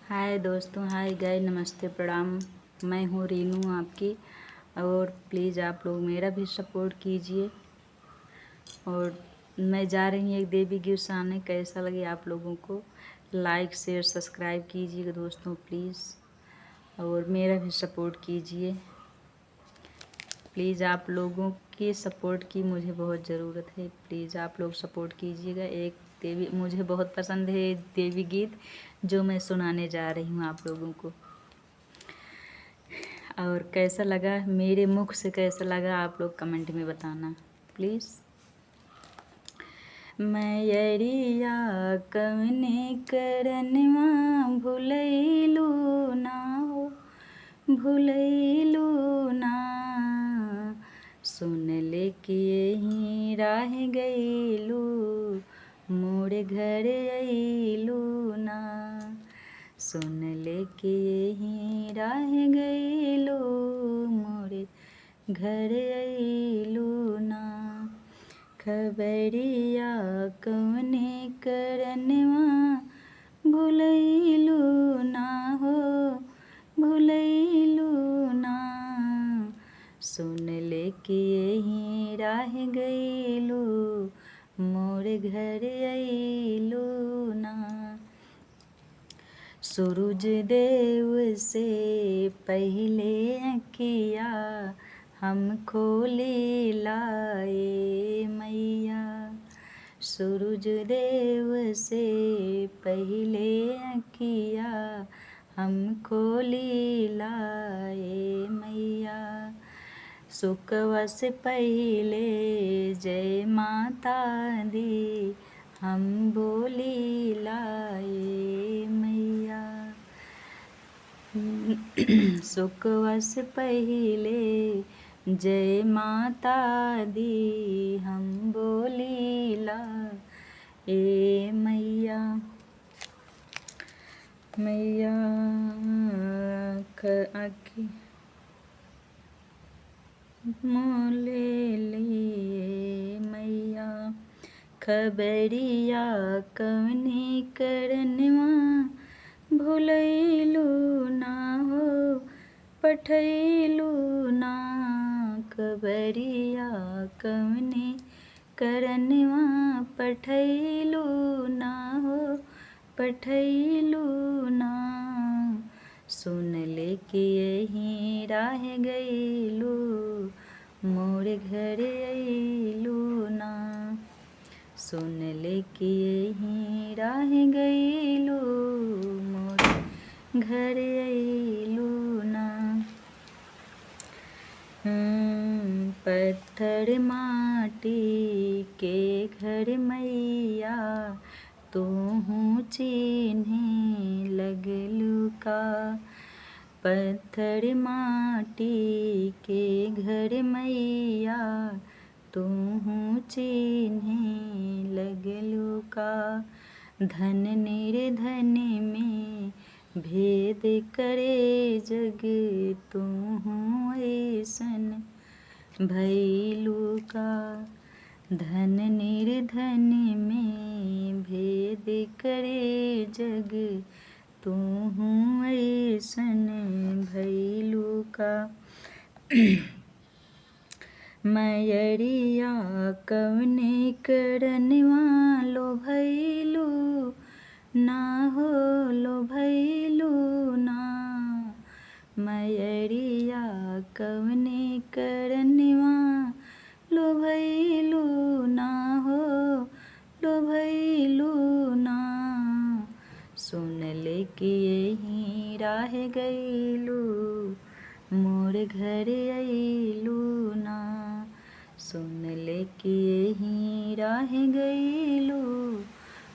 हाय दोस्तों, हाय गाय, नमस्ते, प्रणाम। मैं हूँ रीनू आपकी। और प्लीज़ आप लोग मेरा भी सपोर्ट कीजिए। और मैं जा रही हूँ एक देवी गिफ्ट आने। कैसा लगे आप लोगों को? लाइक शेयर सब्सक्राइब कीजिएगा दोस्तों प्लीज़। और मेरा भी सपोर्ट कीजिए प्लीज़। आप लोगों के सपोर्ट की मुझे बहुत ज़रूरत है। प्लीज़ आप लोग सपोर्ट कीजिएगा। एक देवी मुझे बहुत पसंद है, देवी गीत जो मैं सुनाने जा रही हूँ आप लोगों को। और कैसा लगा, मेरे मुख से कैसा लगा, आप लोग कमेंट में बताना प्लीज़। मैयरिया कवने करनवा भुलैलू ना हो, भुलैलू ना। सुन ले कि यहीं राह गईलू, मोरे घर अइलू ना। सुन ले कि यहीं राह गईलू, मोरे घर अइलू ना। खबरिया कवने करनवा भुलैलू ना हो, भुलैलू ना। सुन ले कि यहीं राह गईलू, मोरे घर अइलू ना। सूरज देव से पहले अखिया हम खोले लाए मैया। सूरज देव से पहले अखिया हम खोले लाए मैया। सुकवा से पहले जय माता दी हम बोली लाए मैया। सुकवा से पहले जय माता दी हम बोली लाए मैया। मैया आखी मोले लिए मैया। खबरिया कवने करनवा भुलैलू ना हो, पठैलू ना। खबरिया कवने करनवा पठैलू ना हो, पठैलू ना। सुन ले कि यहीं राह गईलू, मोरे घर अइलू ना। सुन ले कि यहीं राह गईलू, मोरे घर अइलू ना। पत्थर माटी के घर मैया तूहू चिन्हे लगलू का। पत्थर माटी के घर मैया तूहू चिन्हे लगलू का। धन निर्धन में भेद करे जग तूहू ऐसन भैलू का। धन निर्धन में भेद करे जग तूहू ऐसन भैलू का। मैयरिया कवने करनवा लोभैलू ना हो, लोभैलू ना। मैयरिया कवने करनवा लोभैलू ना हो, लोभैलू ना। सुन ले कि यहीं राह गईलू, मोरे घर अइलू ना। सुन ले कि यहीं राह गईलू,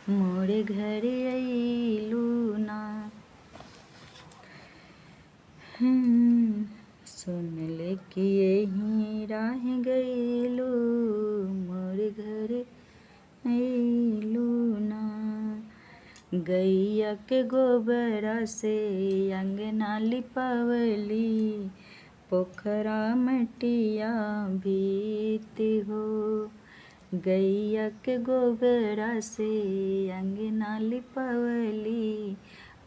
मोरे घर अइलू ना। सुन ले कि यहीं राह गईलू, मोरे घर अइलू ना। गैया के गोबरा से अंगना लिपवली, पोखरा मटिया भीत हो। गैया के गोबरा से अंगना लिपवली,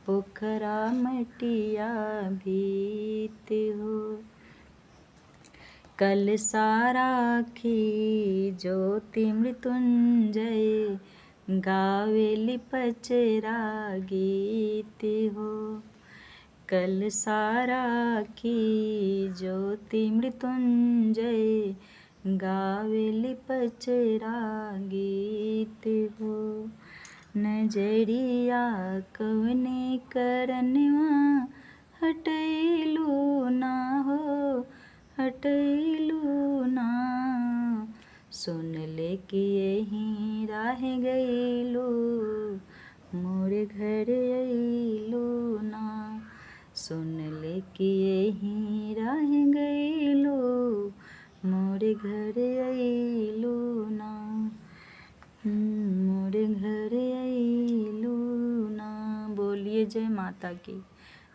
पोखरा मटिया भीत हो। कल साराखी ज्योति मृत्युंजय गावेली पचरा गीत हो। कल साराखी ज्योति मृत्युंजय गावेली पचरा गीत हो। नजरिया कवने करनवा हटैलू ना हो, हटैलू ना। सुन ले कि यहीं राह गइलू, मोरे घर अइलू ना। सुन ले कि यहीं राह गइलू, मोरे घर अइलू ना। मोरे घर अइलू ना। बोलिए जय माता की,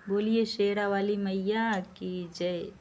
बोलिए शेरा वाली मैया की जय।